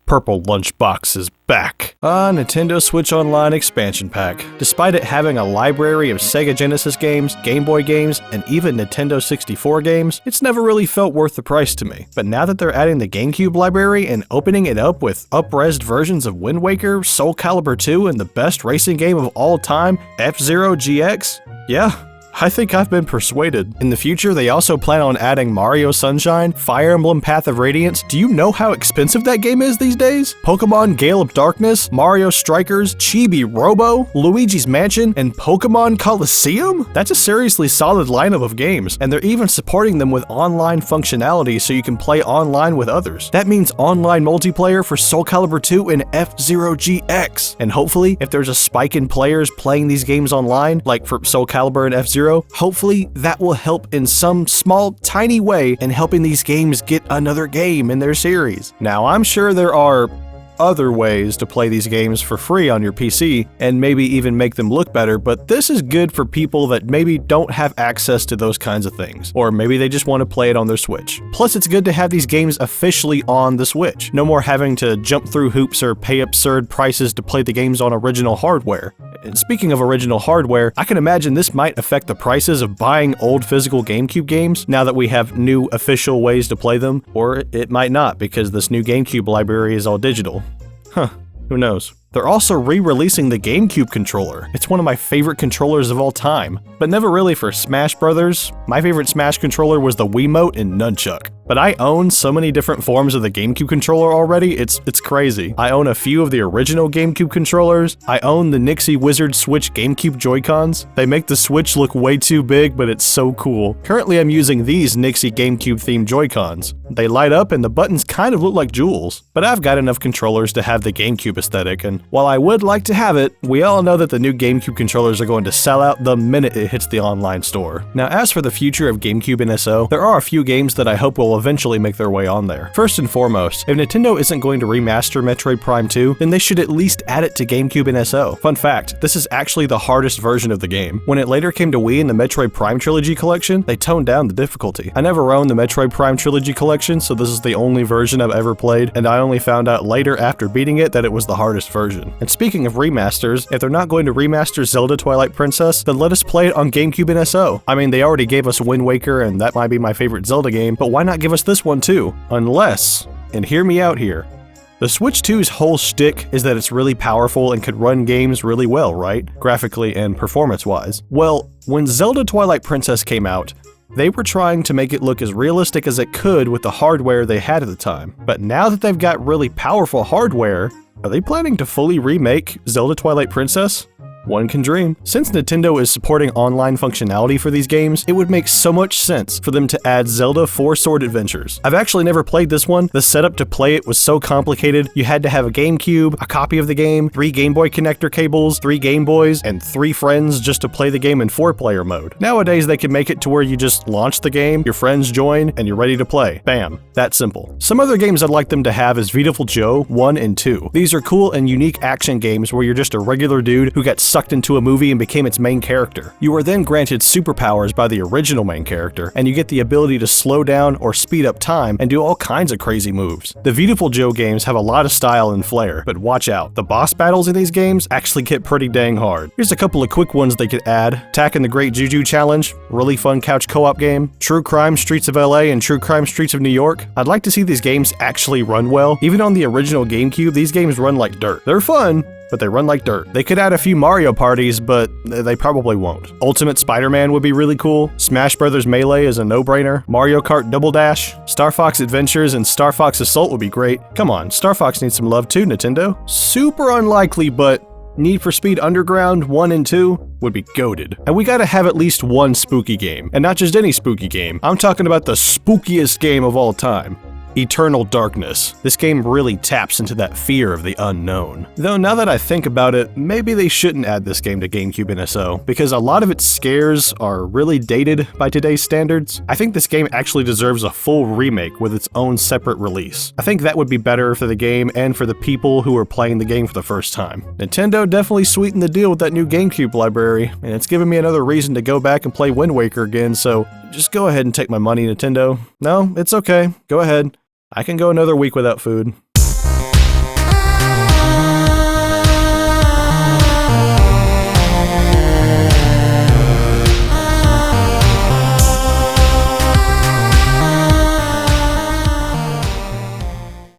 Purple Lunchbox is back. Nintendo Switch Online expansion pack. Despite it having a library of Sega Genesis games, Game Boy games, and even Nintendo 64 games, it's never really felt worth the price to me. But now that they're adding the GameCube library and opening it up with up-resed versions of Wind Waker, Soul Calibur 2, and the best racing game of all time, F-Zero GX, yeah, I think I've been persuaded. In the future, they also plan on adding Mario Sunshine, Fire Emblem Path of Radiance. Do you know how expensive that game is these days? Pokemon Gale of Darkness, Mario Strikers, Chibi Robo, Luigi's Mansion, and Pokemon Coliseum? That's a seriously solid lineup of games, and they're even supporting them with online functionality so you can play online with others. That means online multiplayer for Soul Calibur 2 and F-Zero GX. And hopefully, if there's a spike in players playing these games online, like for Soul Calibur and F-Zero, hopefully that will help in some small, tiny way in helping these games get another game in their series. Now, I'm sure there are other ways to play these games for free on your PC and maybe even make them look better, but this is good for people that maybe don't have access to those kinds of things, or maybe they just want to play it on their Switch. Plus, it's good to have these games officially on the Switch. No more having to jump through hoops or pay absurd prices to play the games on original hardware. And speaking of original hardware, I can imagine this might affect the prices of buying old physical GameCube games now that we have new official ways to play them, or it might not because this new GameCube library is all digital. Huh, who knows? They're also re-releasing the GameCube controller. It's one of my favorite controllers of all time, but never really for Smash Brothers. My favorite Smash controller was the Wiimote and Nunchuck. But I own so many different forms of the GameCube controller already, it's crazy. I own a few of the original GameCube controllers. I own the Nixie Wizard Switch GameCube Joy-Cons. They make the Switch look way too big, but it's so cool. Currently, I'm using these Nixie GameCube themed Joy-Cons. They light up and the buttons kind of look like jewels. But I've got enough controllers to have the GameCube aesthetic, and while I would like to have it, we all know that the new GameCube controllers are going to sell out the minute it hits the online store. Now, as for the future of GameCube and SO, there are a few games that I hope will eventually make their way on there. First and foremost, if Nintendo isn't going to remaster Metroid Prime 2, then they should at least add it to GameCube and SO. Fun fact, this is actually the hardest version of the game. When it later came to Wii in the Metroid Prime Trilogy Collection, they toned down the difficulty. I never owned the Metroid Prime Trilogy Collection, so this is the only version I've ever played, and I only found out later after beating it that it was the hardest version. And speaking of remasters, if they're not going to remaster Zelda Twilight Princess, then let us play it on GameCube and SO. I mean, they already gave us Wind Waker, and that might be my favorite Zelda game, but why not give us this one too? Unless, and hear me out here, the Switch 2's whole shtick is that it's really powerful and could run games really well, right? Graphically and performance-wise. Well, when Zelda Twilight Princess came out, they were trying to make it look as realistic as it could with the hardware they had at the time. But now that they've got really powerful hardware, are they planning to fully remake Zelda Twilight Princess? One can dream. Since Nintendo is supporting online functionality for these games, it would make so much sense for them to add Zelda 4 Sword Adventures. I've actually never played this one. The setup to play it was so complicated. You had to have a GameCube, a copy of the game, 3 Game Boy connector cables, 3 Game Boys, and 3 friends just to play the game in 4-player mode. Nowadays, they can make it to where you just launch the game, your friends join, and you're ready to play. Bam. That simple. Some other games I'd like them to have is Beautiful Joe 1 and 2. These are cool and unique action games where you're just a regular dude who got sucked into a movie and became its main character. You are then granted superpowers by the original main character, and you get the ability to slow down or speed up time and do all kinds of crazy moves. The Beautiful Joe games have a lot of style and flair, but watch out. The boss battles in these games actually get pretty dang hard. Here's a couple of quick ones they could add. Tack and the Great Juju Challenge, really fun couch co-op game. True Crime Streets of LA and True Crime Streets of New York. I'd like to see these games actually run well. Even on the original GameCube, these games run like dirt. They're fun, but they run like dirt. They could add a few Mario parties, but they probably won't. Ultimate Spider-Man would be really cool. Smash Brothers Melee is a no-brainer. Mario Kart Double Dash, Star Fox Adventures, and Star Fox Assault would be great. Come on, Star Fox needs some love too, Nintendo. Super unlikely, but Need for Speed Underground 1 and 2 would be goated. And we gotta have at least one spooky game. And not just any spooky game. I'm talking about the spookiest game of all time. Eternal Darkness. This game really taps into that fear of the unknown. Though now that I think about it, maybe they shouldn't add this game to GameCube and SO, because a lot of its scares are really dated by today's standards. I think this game actually deserves a full remake with its own separate release. I think that would be better for the game and for the people who are playing the game for the first time. Nintendo definitely sweetened the deal with that new GameCube library, and it's given me another reason to go back and play Wind Waker again, so just go ahead and take my money, Nintendo. No, it's okay. Go ahead. I can go another week without food.